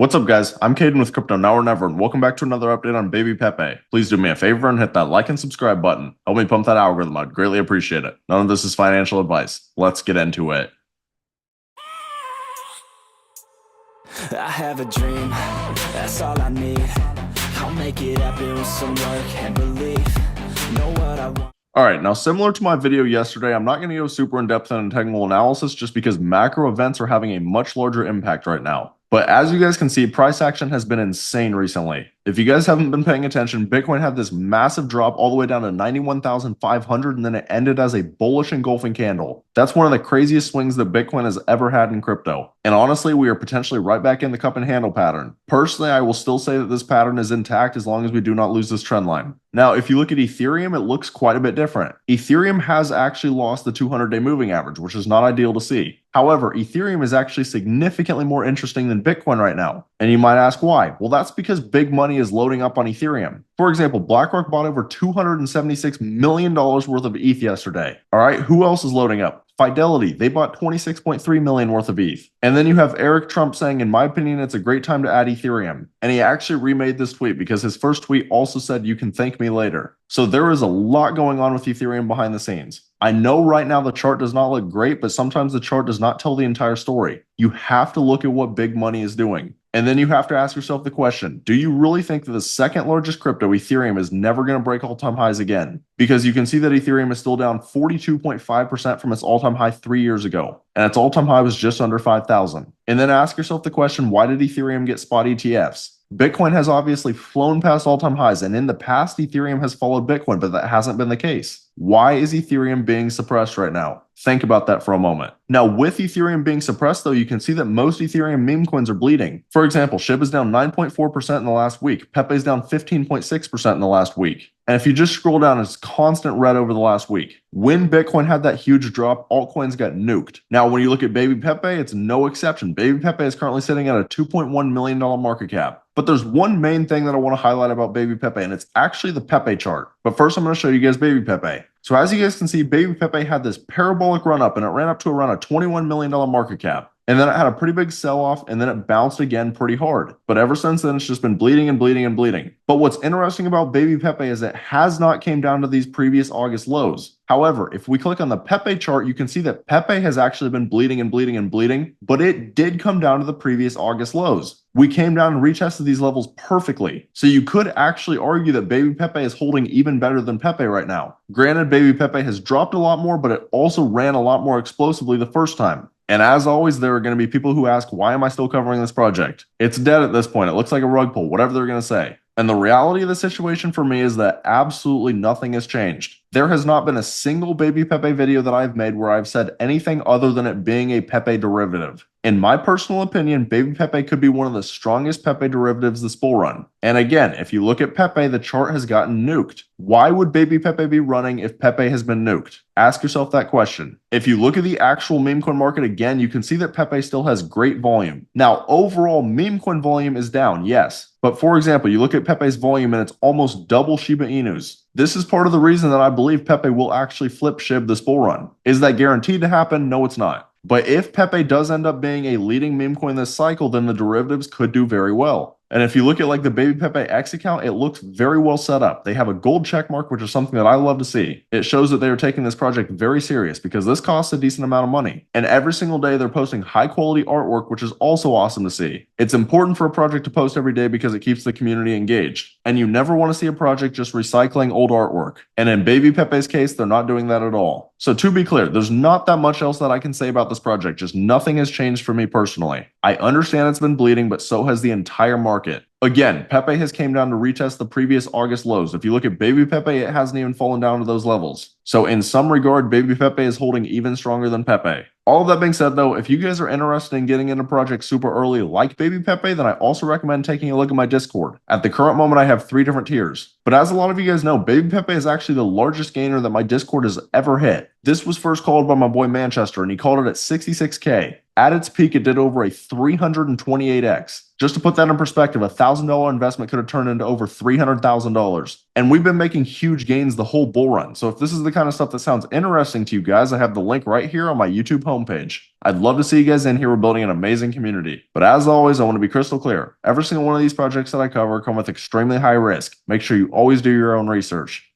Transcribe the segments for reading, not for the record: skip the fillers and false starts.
What's up, guys? I'm Caden with Crypto Now or Never, and welcome back to another update on BABYPEPE. Please do me a favor and hit that like and subscribe button. Help me pump that algorithm. I'd greatly appreciate it. None of this is financial advice. Let's get into it. I have a dream, that's all I need. I'll make it happen with some work and belief. Know what I want. Alright, now similar to my video yesterday, I'm not going to go super in-depth on technical analysis just because macro events are having a much larger impact right now. But as you guys can see, price action has been insane recently. If you guys haven't been paying attention, Bitcoin had this massive drop all the way down to 91,500 and then it ended as a bullish engulfing candle. That's one of the craziest swings that Bitcoin has ever had in crypto. And honestly, we are potentially right back in the cup and handle pattern. Personally, I will still say that this pattern is intact as long as we do not lose this trend line. Now, if you look at Ethereum, it looks quite a bit different. Ethereum has actually lost the 200-day moving average, which is not ideal to see. However, Ethereum is actually significantly more interesting than Bitcoin right now. And you might ask why? Well, that's because big money is loading up on Ethereum. For example, BlackRock bought over $276 million worth of ETH yesterday. All right, who else is loading up? Fidelity, they bought 26.3 million worth of ETH. And then you have Eric Trump saying, in my opinion, it's a great time to add Ethereum. And he actually remade this tweet because his first tweet also said, you can thank me later. So there is a lot going on with Ethereum behind the scenes. I know right now the chart does not look great, but sometimes the chart does not tell the entire story. You have to look at what big money is doing. And then you have to ask yourself the question, do you really think that the second largest crypto, Ethereum, is never going to break all-time highs again? Because you can see that Ethereum is still down 42.5% from its all-time high 3 years ago. And its all-time high was just under 5,000. And then ask yourself the question, why did Ethereum get spot ETFs? Bitcoin has obviously flown past all-time highs, and in the past, Ethereum has followed Bitcoin, but that hasn't been the case. Why is Ethereum being suppressed right now? Think about that for a moment. Now, with Ethereum being suppressed, though, you can see that most Ethereum meme coins are bleeding. For example, SHIB is down 9.4% in the last week. Pepe is down 15.6% in the last week. And if you just scroll down, it's constant red over the last week. When Bitcoin had that huge drop, altcoins got nuked. Now, when you look at BABYPEPE, it's no exception. BABYPEPE is currently sitting at a $2.1 million market cap. But there's one main thing that I want to highlight about BABYPEPE, and it's actually the Pepe chart. But first, I'm going to show you guys BABYPEPE. So as you guys can see, BABYPEPE had this parabolic run up, and it ran up to around a $21 million market cap. And then it had a pretty big sell-off, and then it bounced again pretty hard. But ever since then, it's just been bleeding and bleeding and bleeding. But what's interesting about BABYPEPE is it has not came down to these previous August lows. However, if we click on the Pepe chart, you can see that Pepe has actually been bleeding and bleeding and bleeding, but it did come down to the previous August lows. We came down and retested these levels perfectly. So you could actually argue that BABYPEPE is holding even better than Pepe right now. Granted, BABYPEPE has dropped a lot more, but it also ran a lot more explosively the first time. And as always, there are going to be people who ask, why am I still covering this project? It's dead at this point. It looks like a rug pull, whatever they're going to say. And the reality of the situation for me is that absolutely nothing has changed. There has not been a single BABYPEPE video that I've made where I've said anything other than it being a Pepe derivative. In my personal opinion, BABYPEPE could be one of the strongest Pepe derivatives this bull run. And again, if you look at Pepe, the chart has gotten nuked. Why would BABYPEPE be running if Pepe has been nuked? Ask yourself that question. If you look at the actual meme coin market again, you can see that Pepe still has great volume. Now, overall meme coin volume is down, yes. But for example, you look at Pepe's volume and it's almost double Shiba Inu's. This is part of the reason that I believe Pepe will actually flip SHIB this bull run. Is that guaranteed to happen? No, it's not. But if Pepe does end up being a leading meme coin this cycle, then the derivatives could do very well. And if you look at like the BABYPEPE X account, it looks very well set up. They have a gold checkmark, which is something that I love to see. It shows that they are taking this project very serious because this costs a decent amount of money. And every single day they're posting high quality artwork, which is also awesome to see. It's important for a project to post every day because it keeps the community engaged. And you never want to see a project just recycling old artwork. And in BABYPEPE's case, they're not doing that at all. So to be clear, there's not that much else that I can say about this project. Just nothing has changed for me personally. I understand it's been bleeding, but so has the entire market. Again, Pepe has came down to retest the previous August lows. If you look at BABYPEPE, it hasn't even fallen down to those levels. So in some regard, BABYPEPE is holding even stronger than Pepe. All of that being said, though, if you guys are interested in getting into projects super early like BABYPEPE, then I also recommend taking a look at my Discord. At the current moment, I have 3 different tiers. But as a lot of you guys know, BABYPEPE is actually the largest gainer that my Discord has ever hit. This was first called by my boy Manchester, and he called it at 66K. At its peak, it did over a 328x. Just to put that in perspective, a $1,000 investment could have turned into over $300,000. And we've been making huge gains the whole bull run. So if this is the kind of stuff that sounds interesting to you guys, I have the link right here on my YouTube homepage. I'd love to see you guys in here. We're building an amazing community. But as always, I want to be crystal clear. Every single one of these projects that I cover come with extremely high risk. Make sure you always do your own research.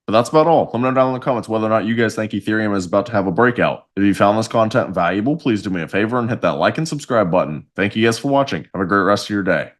But that's about all. Let me know down in the comments whether or not you guys think Ethereum is about to have a breakout. If you found this content valuable, please do me a favor and hit that like and subscribe button. Thank you guys for watching. Have a great rest of your day.